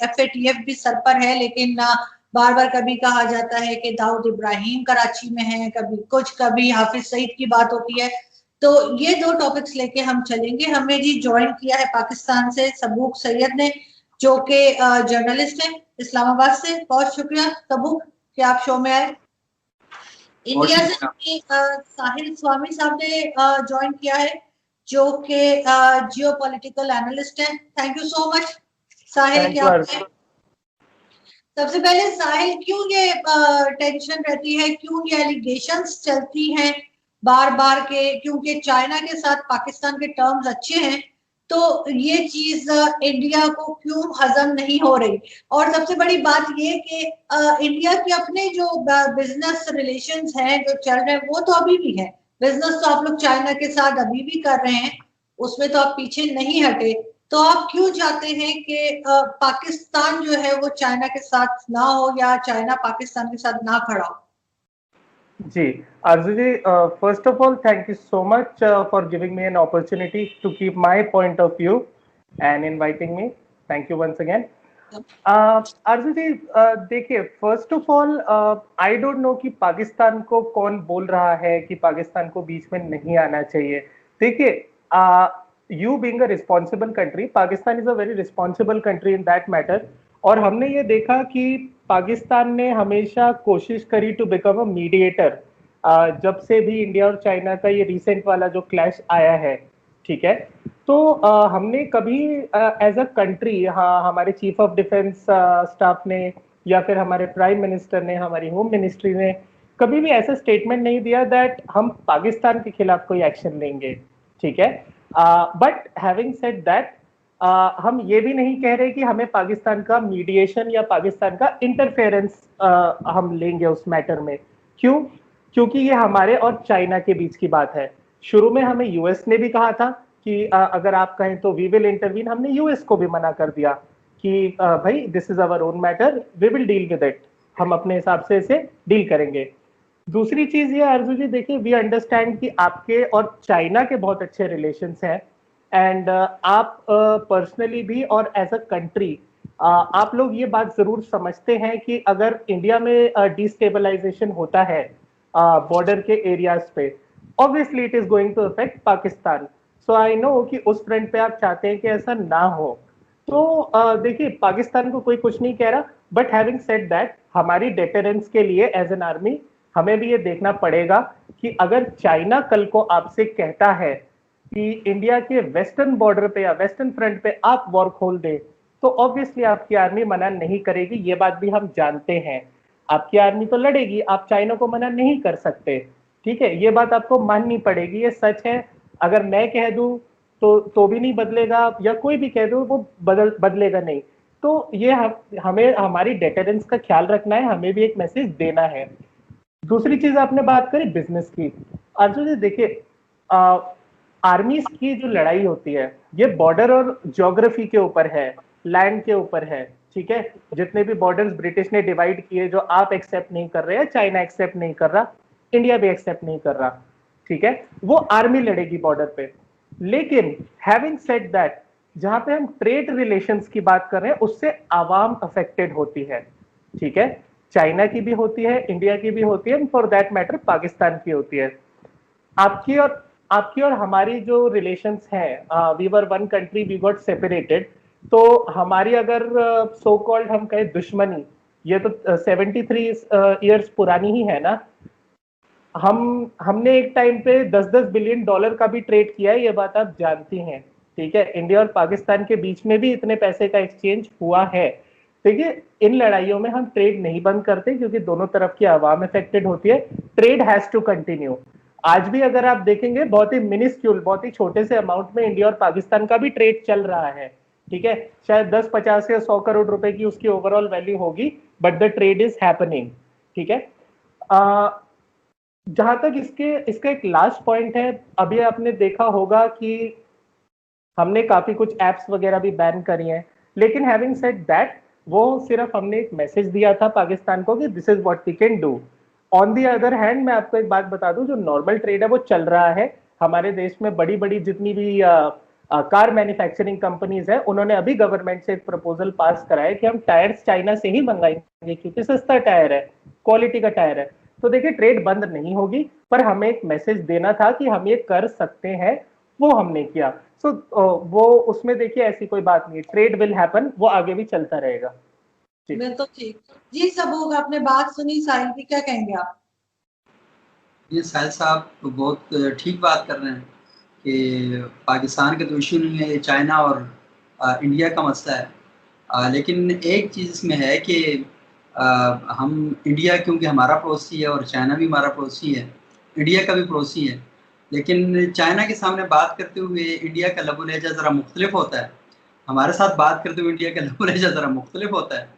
FATF भी sir पर है, लेकिन बार बार कभी कहा जाता है कि दाऊद इब्राहिम कराची में है, कभी कुछ, कभी हाफिज सईद की बात होती है। तो ये दो टॉपिक्स लेके हम चलेंगे। हमें जी ज्वाइन किया है पाकिस्तान से सबूक सैयद ने, जो कि जर्नलिस्ट हैं इस्लामाबाद से। बहुत शुक्रिया सबूक कि आप शो में आए। इंडिया से साहिल स्वामी साहब ने ज्वाइन किया है, जो कि जियो पॉलिटिकल एनालिस्ट है। थैंक यू सो मच साहिल। क्या सबसे पहले साहिल, क्यों ये टेंशन रहती है, क्यों ये एलिगेशंस चलती हैं बार बार के, क्योंकि चाइना के साथ पाकिस्तान के टर्म्स अच्छे हैं, तो ये चीज इंडिया को क्यों हजम नहीं हो रही? और सबसे बड़ी बात ये कि इंडिया के अपने जो बिजनेस रिलेशंस हैं जो चल रहे हैं, वो तो अभी भी है। बिजनेस तो आप लोग चाइना के साथ अभी भी कर रहे हैं, उसमें तो आप पीछे नहीं हटे। तो आप क्यों चाहते हैं कि पाकिस्तान जो है वो चाइना के साथ ना हो, या चाइना पाकिस्तान के साथ ना खड़ा हो? जी Arzoo ji, first of all thank you so much for giving me an opportunity to keep my point of view and inviting me. Thank you once again. Arzoo ji, देखिए, first of all I don't know कि पाकिस्तान को कौन बोल रहा है कि पाकिस्तान को बीच में नहीं आना चाहिए। देखिए, you being a responsible country, Pakistan is a very responsible country in that matter. और हमने ये देखा कि पाकिस्तान ने हमेशा कोशिश करी टू बिकम अ मीडिएटर, जब से भी इंडिया और चाइना का ये रिसेंट वाला जो क्लैश आया है, ठीक है। तो हमने कभी एज अ कंट्री, हाँ, हमारे चीफ ऑफ डिफेंस स्टाफ ने या फिर हमारे प्राइम मिनिस्टर ने, हमारी होम मिनिस्ट्री ने कभी भी ऐसा स्टेटमेंट नहीं दिया दैट हम पाकिस्तान के खिलाफ कोई एक्शन लेंगे, ठीक है। बट हैविंग सेड दैट, हम ये भी नहीं कह रहे कि हमें पाकिस्तान का मीडिएशन या पाकिस्तान का इंटरफेरेंस हम लेंगे उस मैटर में। क्यों? क्योंकि ये हमारे और चाइना के बीच की बात है। शुरू में हमें यूएस ने भी कहा था कि अगर आप कहें तो वी विल इंटरवीन। हमने यूएस को भी मना कर दिया कि भाई this is our own matter, we will deal with it, हम अपने हिसाब से इसे डील करेंगे। दूसरी चीज ये अर्जुन जी, देखिए, वी अंडरस्टैंड कि आपके और चाइना के बहुत अच्छे रिलेशंस हैं, एंड आप पर्सनली भी और एज अ कंट्री आप लोग ये बात जरूर समझते हैं कि अगर इंडिया में डिस्टेबलाइजेशन होता है बॉर्डर के एरियाज पे, obviously it is going to affect Pakistan. So I know कि उस फ्रंट पे आप चाहते हैं कि ऐसा ना हो। तो देखिए, पाकिस्तान को कोई कुछ नहीं कह रहा, बट हैविंग सेड दैट, हमारी डेटरेंस के लिए एज एन आर्मी हमें भी ये देखना पड़ेगा कि अगर चाइना कल को आपसे कहता है कि इंडिया के वेस्टर्न बॉर्डर पे या वेस्टर्न फ्रंट पे आप वॉर खोल दे, तो ऑब्वियसली आपकी आर्मी मना नहीं करेगी। ये बात भी हम जानते हैं, आपकी आर्मी तो लड़ेगी, आप चाइना को मना नहीं कर सकते, ठीक है। ये बात आपको माननी पड़ेगी, ये सच है। अगर मैं कह दूं तो भी नहीं बदलेगा, या कोई भी कह दो वो बदलेगा नहीं। तो ये हमें हमारी डेटरेंस का ख्याल रखना है, हमें भी एक मैसेज देना है। दूसरी चीज आपने बात करी बिजनेस की। अर्जुन जी, देखिए, आर्मीज की जो लड़ाई होती है ये बॉर्डर और ज्योग्राफी के ऊपर है, लैंड के ऊपर है, ठीक है। जितने भी बॉर्डर्स ब्रिटिश ने डिवाइड किए, जो आप एक्सेप्ट नहीं कर रहे हैं, चाइना एक्सेप्ट नहीं कर रहा, इंडिया भी एक्सेप्ट नहीं कर रहा, ठीक है, वो आर्मी लड़ेगी बॉर्डर पे। लेकिन हैविंग सेड दैट, जहां पे हम ट्रेड रिलेशंस की बात कर रहे हैं, उससे आवाम अफेक्टेड होती है, ठीक है। चाइना की भी होती है, इंडिया की भी होती है, फॉर दैट मैटर पाकिस्तान की होती है। आपकी और हमारी जो रिलेशंस हैं, we were one country, we got separated. तो हमारी अगर सो कॉल्ड हम कहें दुश्मनी, ये तो 73 ईयर्स पुरानी ही है ना। हमने एक टाइम पे 10-10 बिलियन डॉलर का भी ट्रेड किया है, ये बात आप जानती हैं, ठीक है। इंडिया और पाकिस्तान के बीच में भी इतने पैसे का एक्सचेंज हुआ है। देखिए, इन लड़ाइयों में हम ट्रेड नहीं बंद करते, क्योंकि दोनों तरफ की आवाम अफेक्टेड होती है। Trade has to continue. आज भी अगर आप देखेंगे, बहुत ही मिनिस्क्यूल, बहुत ही छोटे से अमाउंट में इंडिया और पाकिस्तान का भी ट्रेड चल रहा है, ठीक है। शायद 10, 50 या 100 करोड़ रुपए की उसकी ओवरऑल वैल्यू होगी, but the trade is happening, ठीक है। जहां तक इसका एक लास्ट पॉइंट है, अभी आपने देखा होगा कि हमने काफी कुछ एप्स वगैरह भी बैन करी हैं, लेकिन हैविंग सेड दैट, वो सिर्फ हमने एक मैसेज दिया था पाकिस्तान को कि this is what we can do. On the other hand, मैं आपको एक बात बता दूं, जो नॉर्मल ट्रेड है वो चल रहा है। हमारे देश में बड़ी बड़ी जितनी भी कार मैन्युफैक्चरिंग कंपनीज है, उन्होंने अभी गवर्नमेंट से एक प्रपोजल पास करा है कि हम टायर्स चाइना से ही मंगाएंगे क्योंकि सस्ता टायर है, क्वालिटी का टायर है। तो देखिए ट्रेड बंद नहीं होगी, पर हमें एक मैसेज देना था कि हम ये कर सकते हैं, वो हमने किया। सो वो उसमें देखिए ऐसी कोई बात नहीं, ट्रेड विल हैपन, वो आगे भी चलता रहेगा। बिल्कुल ठीक जी। सबूक आपने बात सुनी, साहिल की क्या कहेंगे आप? ये साहिल साहब तो बहुत ठीक बात कर रहे हैं कि पाकिस्तान का तो इशू नहीं है, ये चाइना और इंडिया का मसला है। लेकिन एक चीज़ इसमें है कि हम इंडिया क्योंकि हमारा पड़ोसी है और चाइना भी हमारा पड़ोसी है, इंडिया का भी पड़ोसी है, लेकिन चाइना के सामने बात करते हुए इंडिया का लबो लहजा ज़रा मुख्तलिफ होता है, हमारे साथ बात करते हुए इंडिया का लबो लहजा ज़रा मुख्तलिफ होता है।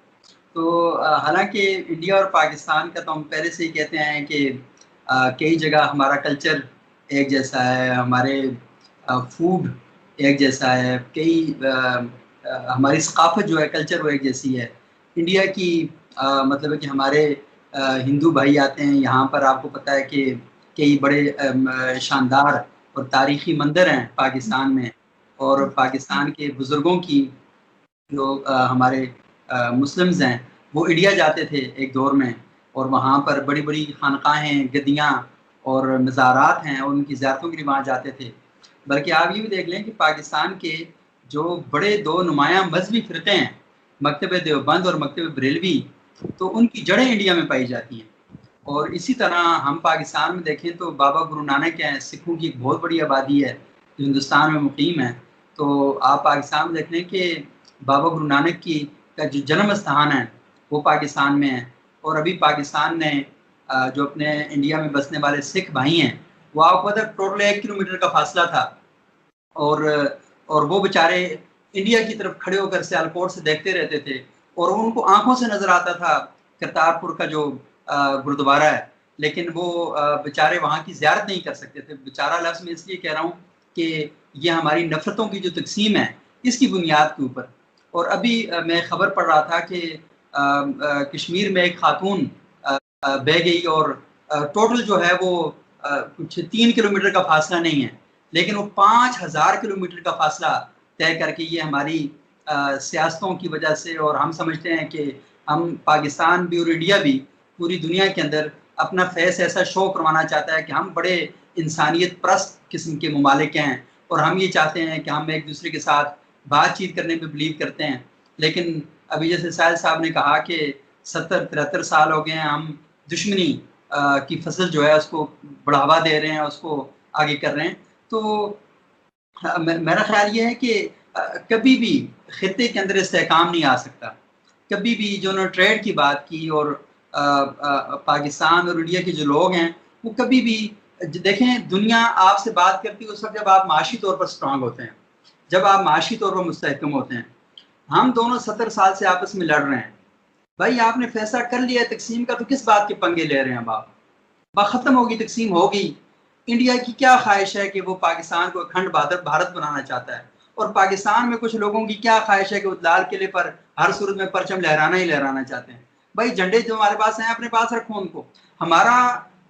तो हालांकि इंडिया और पाकिस्तान का तो हम पहले से ही कहते हैं कि कई जगह हमारा कल्चर एक जैसा है, हमारे फूड एक जैसा है, कई हमारी सकाफत जो है, कल्चर वो एक जैसी है। इंडिया की मतलब है कि हमारे हिंदू भाई आते हैं यहाँ पर, आपको पता है कि कई बड़े शानदार और तारीखी मंदिर हैं पाकिस्तान में, और पाकिस्तान के बुज़ुर्गों की जो हमारे मुस्लिम्स हैं वो इंडिया जाते थे एक दौर में, और वहाँ पर बड़ी बड़ी खानकाहें, गद्दियाँ और मज़ारात हैं, और उनकी ज़ियारतों के लिए वहाँ जाते थे। बल्कि आप ये भी देख लें कि पाकिस्तान के जो बड़े दो नुमायाँ मजहबी फ़िरक़े हैं, मकतब देवबंद और मकतब बरेलवी, तो उनकी जड़ें इंडिया में पाई जाती हैं। और इसी तरह हम पाकिस्तान में देखें तो बाबा गुरु नानक हैं, सिखों की एक बहुत बड़ी आबादी है जो हिंदुस्तान में मुकीम है। तो आप पाकिस्तान में देख लें कि बाबा गुरु नानक की का जो जन्म स्थान है वो पाकिस्तान में है। और अभी पाकिस्तान ने जो अपने इंडिया में बसने वाले सिख भाई हैं, वो आपको पता है टोटल 1 किलोमीटर का फासला था, और वो बेचारे इंडिया की तरफ खड़े होकर सियालकोट से देखते रहते थे, और उनको आंखों से नजर आता था करतारपुर का जो गुरुद्वारा है, लेकिन वो बेचारे वहाँ की ज़ियारत नहीं कर सकते थे। बेचारा लफ्ज़ में इसलिए कह रहा हूँ कि ये हमारी नफ़रतों की जो तकसीम है इसकी बुनियाद के ऊपर। और अभी मैं खबर पढ़ रहा था कि कश्मीर में एक खातून बह गई, और टोटल जो है वो कुछ 3 किलोमीटर का फासला नहीं है, लेकिन वो 5000 किलोमीटर का फासला तय करके ये हमारी सियासतों की वजह से, और हम समझते हैं कि हम पाकिस्तान भी और इंडिया भी पूरी दुनिया के अंदर अपना फेस ऐसा शो करवाना चाहता है कि हम बड़े इंसानियत परस्त किस्म के ममालिक हैं, और हम ये चाहते हैं कि हम एक दूसरे के साथ बातचीत करने में बिलीव करते हैं। लेकिन अभी जैसे साहिल साहब ने कहा कि 70-73 साल हो गए हैं, हम दुश्मनी की फसल जो है उसको बढ़ावा दे रहे हैं, उसको आगे कर रहे हैं। तो मेरा ख्याल ये है कि कभी भी खित्ते के अंदर इस्तेहकाम नहीं आ सकता। कभी भी जो उन्होंने ट्रेड की बात की, और पाकिस्तान और इंडिया के जो लोग हैं वो कभी भी देखें, दुनिया आपसे बात करती है उस वक्त जब आप माशी तौर पर स्ट्रांग होते हैं, जब आप माशी तौर पर मुस्तहकम होते हैं। हम दोनों 70 साल से आपस में लड़ रहे हैं, भाई आपने फैसला कर लिया तकसीम का, तो किस बात के पंगे ले रहे हैं? अब आप बात खत्म होगी, तकसीम होगी। इंडिया की क्या ख्वाहिश है कि वो पाकिस्तान को अखंड भारत बनाना चाहता है, और पाकिस्तान में कुछ लोगों की क्या ख्वाहिश है कि वो लाल किले पर हर सूरत में परचम लहराना ही लहराना चाहते हैं। भाई झंडे जो हमारे पास हैं अपने पास रखो उनको। हमारा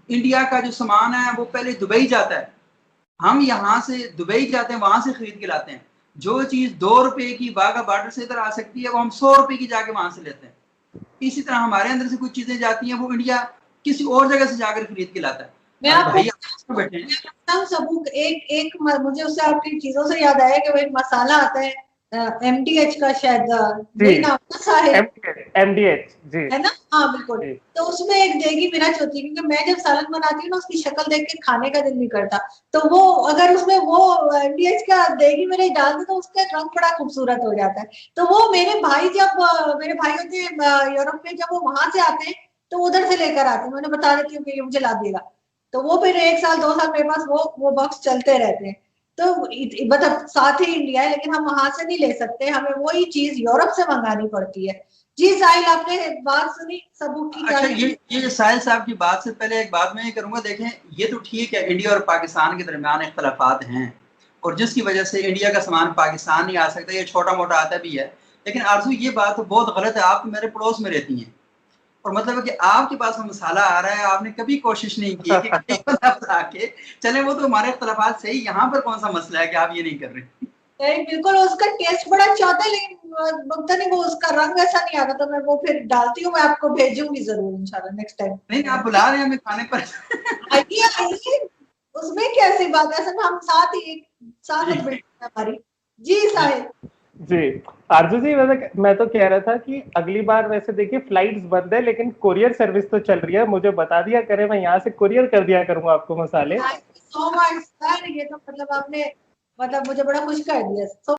इंडिया का जो सामान है वो पहले दुबई जाता है, हम यहाँ से दुबई जाते हैं, वहां से खरीद के लाते हैं। जो चीज 2 रुपए की वाघा बॉर्डर से इधर आ सकती है वो हम 100 रुपए की जाके वहां से लेते हैं। इसी तरह हमारे अंदर से कुछ चीजें जाती हैं वो इंडिया किसी और जगह से जाकर खरीद के लाता है। मैं आपको बताऊं सबूक, एक मुझे उससे आपकी चीजों से याद आया कि वो एक मसाला आता है MDH का, शायद वही नाम है, MDH जी, है ना? हाँ बिल्कुल। तो उसमें एक देगी मिर्च होती है, क्योंकि मैं जब सालन बनाती हूँ ना उसकी शक्ल देख के खाने का दिल नहीं करता, तो वो अगर उसमें वो MDH का देगी मिर्च डाल दे तो उसका रंग बड़ा खूबसूरत हो जाता है। तो वो मेरे भाई होते हैं यूरोप में, जब वो वहां से आते हैं तो उधर से लेकर आते हैं, मैंने बता देती हूँ कि ये मुझे ला देगा, तो वो फिर 1 साल 2 साल मेरे पास वो बॉक्स चलते रहते हैं। तो मतलब साथ ही इंडिया है, लेकिन हम वहां से नहीं ले सकते, हमें वही चीज यूरोप से मंगानी पड़ती है। जी साहिल, आपने बात सुनी सबूक की? अच्छा, ये साहिल साहब की बात से पहले एक बात मैं ये करूंगा। देखें, ये तो ठीक है इंडिया और पाकिस्तान के दरमियान इख्तलाफात हैं, और जिसकी वजह से इंडिया का सामान पाकिस्तान नहीं आ सकता, ये छोटा मोटा आता भी है। लेकिन आरज़ू ये बात तो बहुत गलत है, आप तो मेरे पड़ोस में रहती हैं, और मतलब है कि आपके पास में मसाला आ रहा है, आपने कभी कोशिश नहीं की कि आके चले, वो तो हमारे इख्तलाफात सही, यहाँ पर कौन सा मसला है कि आप ये नहीं कर रहे? नहीं बिल्कुल, उसका टेस्ट बड़ा अच्छा होता है, लेकिन पता नहीं वो उसका रंग ऐसा नहीं आता, तो मैं वो फिर डालती हूँ, मैं आपको भेजूंगी जरूर इंशाल्लाह नेक्स्ट टाइम। नहीं आप बुला रहे हैं हमें खाने पर। आइए आइए, उसमें कैसी बात है, सब हम साथ ही साथ बिल्डिंग है हमारी। जी साहिल। जी आरजू जी, मैं तो कह रहा था कि अगली बार वैसे देखिए फ्लाइट्स बंद है लेकिन कुरियर सर्विस तो चल रही है, मुझे बता दिया करें, मैं यहाँ से कुरियर कर दिया करूंगा आपको मसाले। Thank you so much sir, ये तो मतलब आपने मतलब मुझे बड़ा खुश कर दिया।